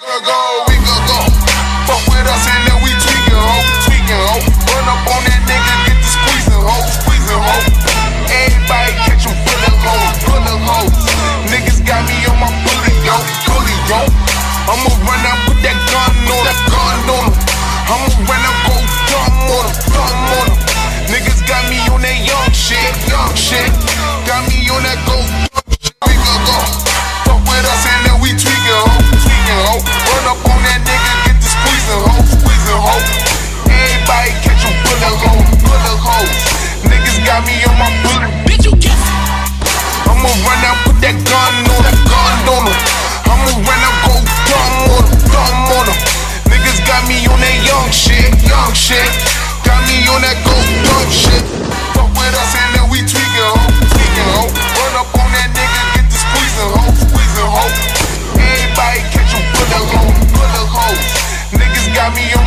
We could go. Fuck with us and then we tweaking, ho. Run up on that nigga, get the squeezing, ho. Everybody catch them bullet hoes. Niggas got me on my bully, yo. I'ma run up with that gun on them. I'ma run up, go dumb on them. Niggas got me on that young shit. Got me on that go dumb shit. We could go. Fuck with us and then we tweaking, ho. Run up on that nigga, get the squeezing, ho. Everybody catch them bullet hoes. Niggas got me on my bully. Bitch, you get. I'ma run out, put that gun on them. I'ma run out, go dumb on them. Niggas got me on that young shit. Got me on that go dumb shit. Fuck with us and then we tweaking, ho. Run up on that nigga, get the squeezing, ho. Everybody catch them bullet hoes. Niggas got me on